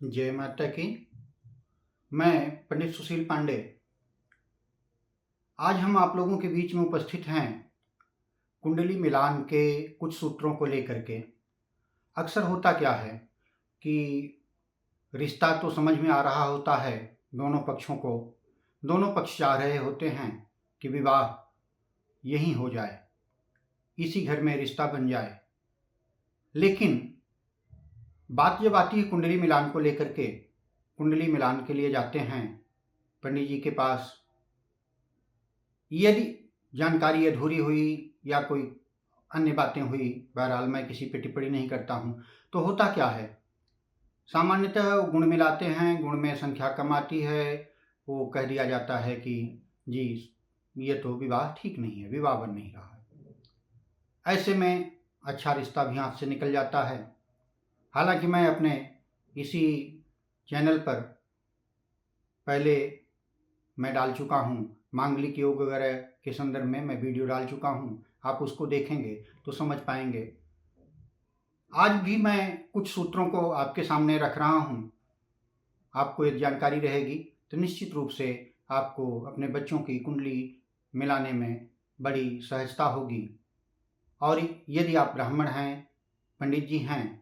जय माता की। मैं पंडित सुशील पांडे आज हम आप लोगों के बीच में उपस्थित हैं कुंडली मिलान के कुछ सूत्रों को लेकर के। अक्सर होता क्या है कि रिश्ता तो समझ में आ रहा होता है दोनों पक्षों को, दोनों पक्ष चाह रहे होते हैं कि विवाह यहीं हो जाए, इसी घर में रिश्ता बन जाए। लेकिन बात जब आती है कुंडली मिलान को लेकर के, कुंडली मिलान के लिए जाते हैं पंडित जी के पास। यदि जानकारी अधूरी हुई या कोई अन्य बातें हुई, बहरहाल मैं किसी पे टिप्पणी नहीं करता हूँ, तो होता क्या है, सामान्यतः गुण मिलाते हैं, गुण में संख्या कम आती है, वो कह दिया जाता है कि जी ये तो विवाह ठीक नहीं है, विवाह बन नहीं रहा है। ऐसे में अच्छा रिश्ता भी हाथ से निकल जाता है। हालांकि मैं अपने इसी चैनल पर पहले मैं डाल चुका हूँ, मांगलिक योग वगैरह के संदर्भ में मैं वीडियो डाल चुका हूँ, आप उसको देखेंगे तो समझ पाएंगे। आज भी मैं कुछ सूत्रों को आपके सामने रख रहा हूँ। आपको यदि जानकारी रहेगी तो निश्चित रूप से आपको अपने बच्चों की कुंडली मिलाने में बड़ी सहजता होगी। और यदि आप ब्राह्मण हैं, पंडित जी हैं,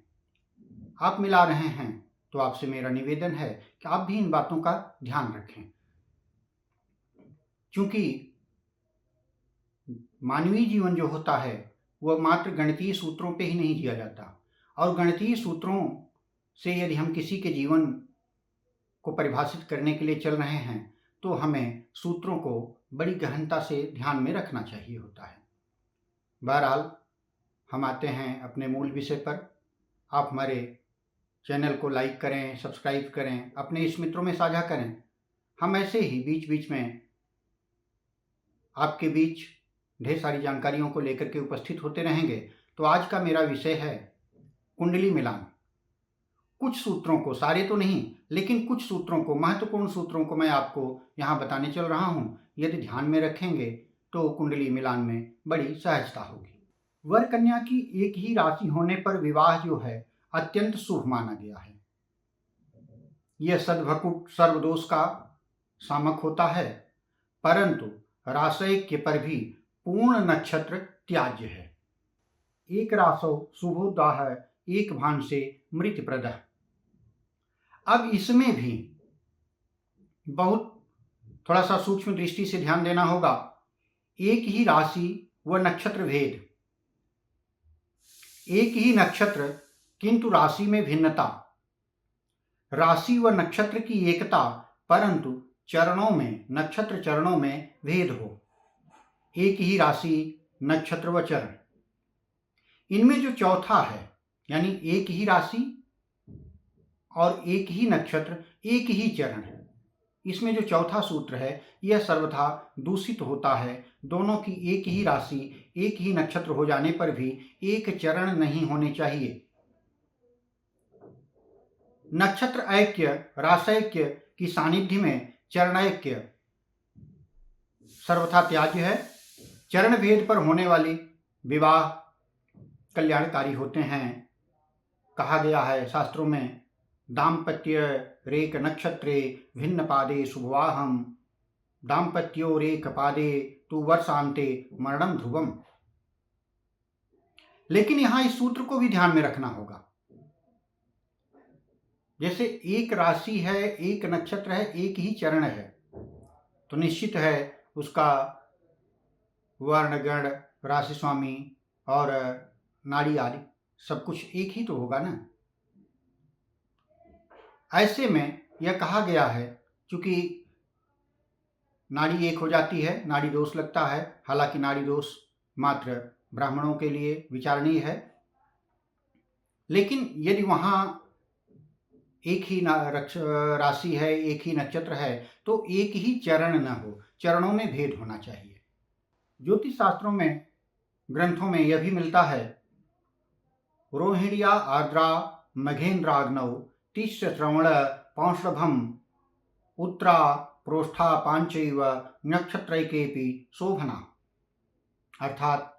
आप मिला रहे हैं, तो आपसे मेरा निवेदन है कि आप भी इन बातों का ध्यान रखें। क्योंकि मानवीय जीवन जो होता है वह मात्र गणितीय सूत्रों पे ही नहीं जिया जाता, और गणितीय सूत्रों से यदि हम किसी के जीवन को परिभाषित करने के लिए चल रहे हैं तो हमें सूत्रों को बड़ी गहनता से ध्यान में रखना चाहिए होता है। बहरहाल हम आते हैं अपने मूल विषय पर। आप हमारे चैनल को लाइक करें, सब्सक्राइब करें, अपने इष्ट मित्रों में साझा करें। हम ऐसे ही बीच बीच में आपके बीच ढेर सारी जानकारियों को लेकर के उपस्थित होते रहेंगे। तो आज का मेरा विषय है कुंडली मिलान। कुछ सूत्रों को, सारे तो नहीं, लेकिन कुछ सूत्रों को, महत्वपूर्ण सूत्रों को मैं आपको यहाँ बताने चल रहा हूँ। यदि ध्यान में रखेंगे तो कुंडली मिलान में बड़ी सहजता होगी। वर कन्या की एक ही राशि होने पर विवाह जो है अत्यंत शुभ माना गया है। यह सद्भकुट सर्वदोष का सामक होता है, परंतु रासैक्य पर भी पूर्ण नक्षत्र त्याज्य है। एक रासो शुभोदाह एक भान से मृत प्रदह। अब इसमें भी बहुत थोड़ा सा सूक्ष्म दृष्टि से ध्यान देना होगा। एक ही राशि व नक्षत्र भेद, एक ही नक्षत्र किंतु राशि में भिन्नता, राशि व नक्षत्र की एकता परंतु चरणों में, नक्षत्र चरणों में भेद हो। एक ही राशि, नक्षत्र व चरण, इनमें जो चौथा है, यानी एक ही राशि और एक ही नक्षत्र, एक ही चरण है, इसमें जो चौथा सूत्र है यह सर्वथा दूषित होता है। दोनों की एक ही राशि, एक ही नक्षत्र हो जाने पर भी एक चरण नहीं होने चाहिए। नक्षत्र ऐक्य, रासैक्य की सानिध्य में चरणैक्य सर्वथा त्याज्य है। चरण भेद पर होने वाली विवाह कल्याणकारी होते हैं। कहा गया है शास्त्रों में, दाम्पत्य रेक नक्षत्रे भिन्न पादे शुभवाहम, दाम्पत्यो रेक पादे तु वर्षांते मरणम ध्रुवम। लेकिन यहां इस सूत्र को भी ध्यान में रखना होगा। जैसे एक राशि है, एक नक्षत्र है, एक ही चरण है, तो निश्चित है उसका वर्ण, गण, राशि स्वामी और नाड़ी आदि सब कुछ एक ही तो होगा ना। ऐसे में यह कहा गया है, क्योंकि नाड़ी एक हो जाती है, नाड़ी दोष लगता है। हालांकि नाड़ी दोष मात्र ब्राह्मणों के लिए विचारणीय है, लेकिन यदि वहां एक ही राशि है, एक ही नक्षत्र है, तो एक ही चरण न हो, चरणों में भेद होना चाहिए। ज्योतिष शास्त्रों में, ग्रंथों में यह भी मिलता है, रोहिण्या आर्द्रा मघेन्द्राग्नौ तिष्य श्रवण पौंषभम उत्तरा प्रोष्ठा पांचैव नक्षत्रैकेपि शोभना। अर्थात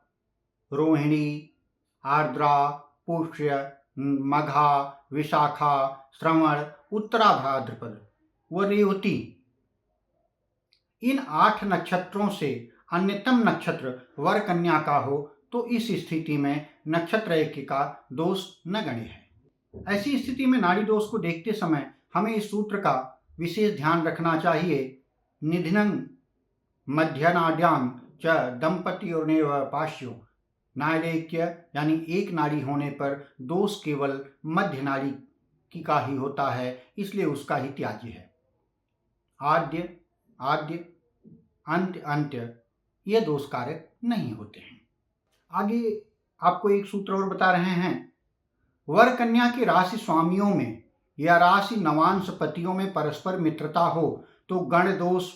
रोहिणी, आर्द्रा, पुष्य, मघा, विशाखा, श्रवण उत्तरा भाद्रपद व रेवती, इन 8 नक्षत्रों से अन्यतम नक्षत्र वर कन्या का हो तो इस स्थिति में नक्षत्र ऐक्य का दोष न गण्य है। ऐसी स्थिति में नाड़ी दोष को देखते समय हमें इस सूत्र का विशेष ध्यान रखना चाहिए। निधनं मध्यनाड्यां च दंपत्योर्नेव पाश्यो, नाड़ैक्य यानी एक नाड़ी होने पर दोष केवल मध्य नाड़ी की का ही होता है, इसलिए उसका ही त्याज्य है। आद्य आद्य अंत्य अंत्य ये दोष कारक नहीं होते हैं। आगे आपको एक सूत्र और बता रहे हैं। वर कन्या की राशि स्वामियों में या राशि नवांश पतियों में परस्पर मित्रता हो तो गण दोष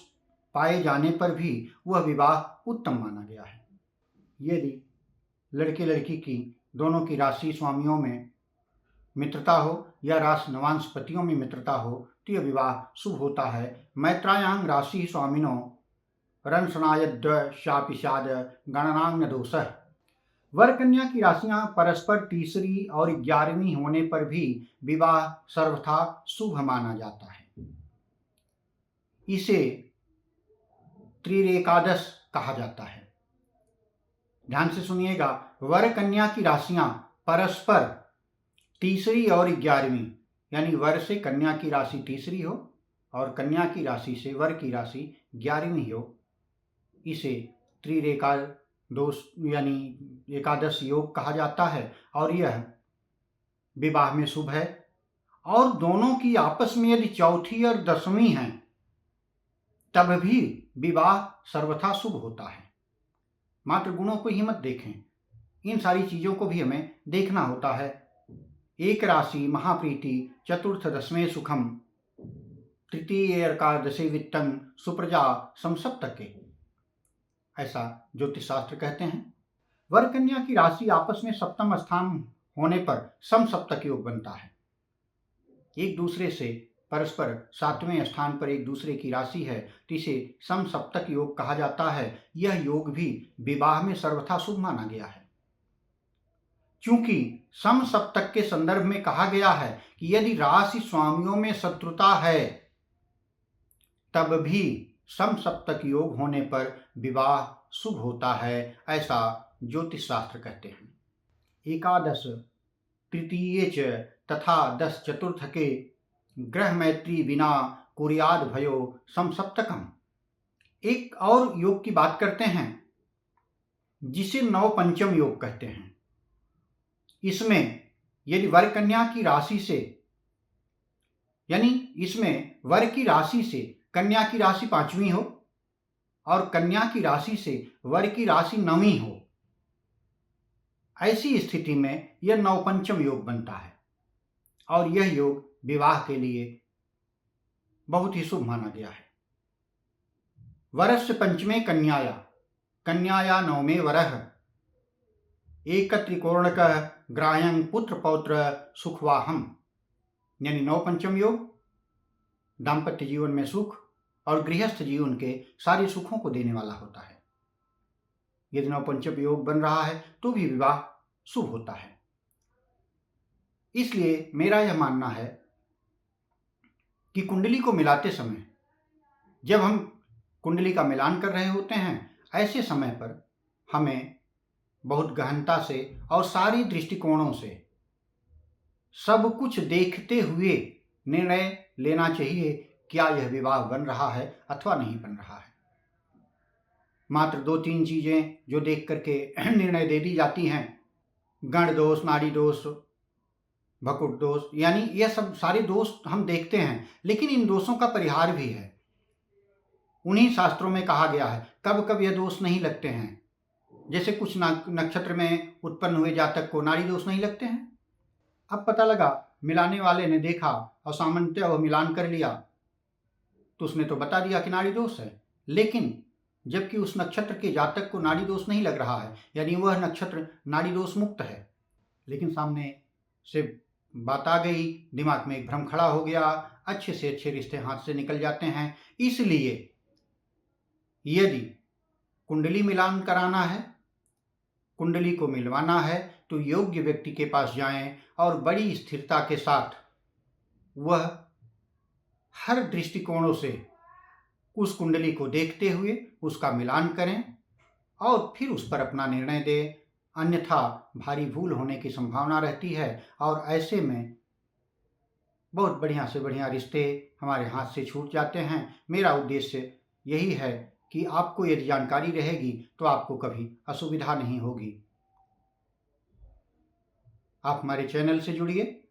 पाए जाने पर भी वह विवाह उत्तम माना गया है। यदि लड़के लड़की की दोनों की राशि स्वामियों में मित्रता हो या राशि नवांश पतियों में मित्रता हो तो यह विवाह शुभ होता है। मैत्रायांग राशि स्वामिनो रंसनायद्वशापिषाद गणनांग दोषः। वर कन्या की राशियां परस्पर तीसरी और 11वीं होने पर भी विवाह सर्वथा शुभ माना जाता है। इसे त्रिरेकादश कहा जाता है। ध्यान से सुनिएगा, वर कन्या की राशियां परस्पर तीसरी और 11वीं, यानी वर से कन्या की राशि तीसरी हो और कन्या की राशि से वर की राशि 11वीं हो, इसे त्रिरेका दोष यानी एकादश योग कहा जाता है और यह विवाह में शुभ है। और दोनों की आपस में यदि चौथी और 10वीं हैं तब भी विवाह सर्वथा शुभ होता है। मात्र गुणों को ही मत देखें, इन सारी चीजों को भी हमें देखना होता है। एक राशि महाप्रीति चतुर्थ 10वें सुखम तृतीय एकादशे वित्तम सुप्रजा समसप्तके, ऐसा ज्योतिष शास्त्र कहते हैं। वर कन्या की राशि आपस में सप्तम स्थान होने पर समसप्तक योग बनता है। एक दूसरे से परस्पर 7वें स्थान पर एक दूसरे की राशि है तो इसे समसप्तक योग कहा जाता है। यह योग भी विवाह में सर्वथा शुभ माना गया है, क्योंकि समसप्तक के संदर्भ में कहा गया है कि यदि राशि स्वामियों में शत्रुता है तब भी समसप्तक योग होने पर विवाह शुभ होता है, ऐसा ज्योतिष शास्त्र कहते हैं। एकादश तृतीये च तथा 10 चतुर्थ के ग्रह मैत्री बिना कुर्याद भयो समसप्तकम। एक और योग की बात करते हैं जिसे नव पंचम योग कहते हैं। इसमें यदि वर कन्या की राशि से, यानी इसमें वर की राशि से कन्या की राशि 5वीं हो और कन्या की राशि से वर की राशि 9वीं हो, ऐसी स्थिति में यह नवपंचम योग बनता है और यह योग विवाह के लिए बहुत ही शुभ माना गया है। वरस्य पंचमे कन्याया कन्याया 9वें वरः एक त्रिकोणक ग्राह्यं पुत्र पौत्र सुखवाहम, यानी नवपंचम योग दाम्पत्य जीवन में सुख और गृहस्थ जीवन के सारे सुखों को देने वाला होता है। यदि नवपंचम योग बन रहा है तो भी विवाह शुभ होता है। इसलिए मेरा यह मानना है कि कुंडली को मिलाते समय, जब हम कुंडली का मिलान कर रहे होते हैं, ऐसे समय पर हमें बहुत गहनता से और सारी दृष्टिकोणों से सब कुछ देखते हुए निर्णय लेना चाहिए, क्या यह विवाह बन रहा है अथवा नहीं बन रहा है। मात्र 2-3 चीजें जो देख करके निर्णय दे दी जाती हैं, गण दोष, नाड़ी दोष, भकुट दोष, यानी यह सब सारे दोष हम देखते हैं, लेकिन इन दोषों का परिहार भी है। उन्हीं शास्त्रों में कहा गया है कब कब यह दोष नहीं लगते हैं। जैसे कुछ नक्षत्र में उत्पन्न हुए जातक को नाड़ी दोष नहीं लगते हैं। अब पता लगा, मिलाने वाले ने देखा और सामान्यतः वह मिलान कर लिया तो उसने तो बता दिया कि नाड़ी दोष है, लेकिन जबकि उस नक्षत्र के जातक को नाड़ी दोष नहीं लग रहा है, यानी वह नक्षत्र नाड़ी दोष मुक्त है, लेकिन सामने से बात आ गई, दिमाग में एक भ्रम खड़ा हो गया, अच्छे से अच्छे रिश्ते हाथ से निकल जाते हैं। इसलिए यदि कुंडली मिलान कराना है, कुंडली को मिलवाना है, तो योग्य व्यक्ति के पास जाएं और बड़ी स्थिरता के साथ वह हर दृष्टिकोणों से उस कुंडली को देखते हुए उसका मिलान करें और फिर उस पर अपना निर्णय दें, अन्यथा भारी भूल होने की संभावना रहती है और ऐसे में बहुत बढ़िया से बढ़िया रिश्ते हमारे हाथ से छूट जाते हैं। मेरा उद्देश्य यही है कि आपको यदि जानकारी रहेगी तो आपको कभी असुविधा नहीं होगी। आप हमारे चैनल से जुड़िए,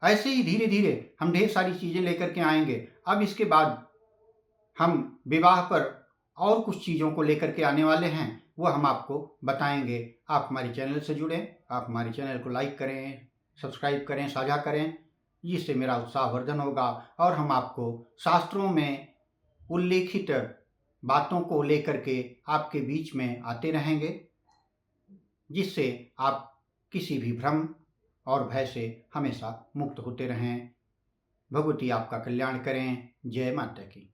ऐसे ही धीरे धीरे हम ढेर सारी चीज़ें लेकर के आएंगे। अब इसके बाद हम विवाह पर और कुछ चीज़ों को लेकर के आने वाले हैं, वो हम आपको बताएंगे। आप हमारे चैनल से जुड़ें, आप हमारे चैनल को लाइक करें, सब्सक्राइब करें, साझा करें, जिससे मेरा उत्साहवर्धन होगा और हम आपको शास्त्रों में उल्लेखित बातों को लेकर के आपके बीच में आते रहेंगे, जिससे आप किसी भी भ्रम और भय से हमेशा मुक्त होते रहें। भगवती आपका कल्याण करें। जय माता की।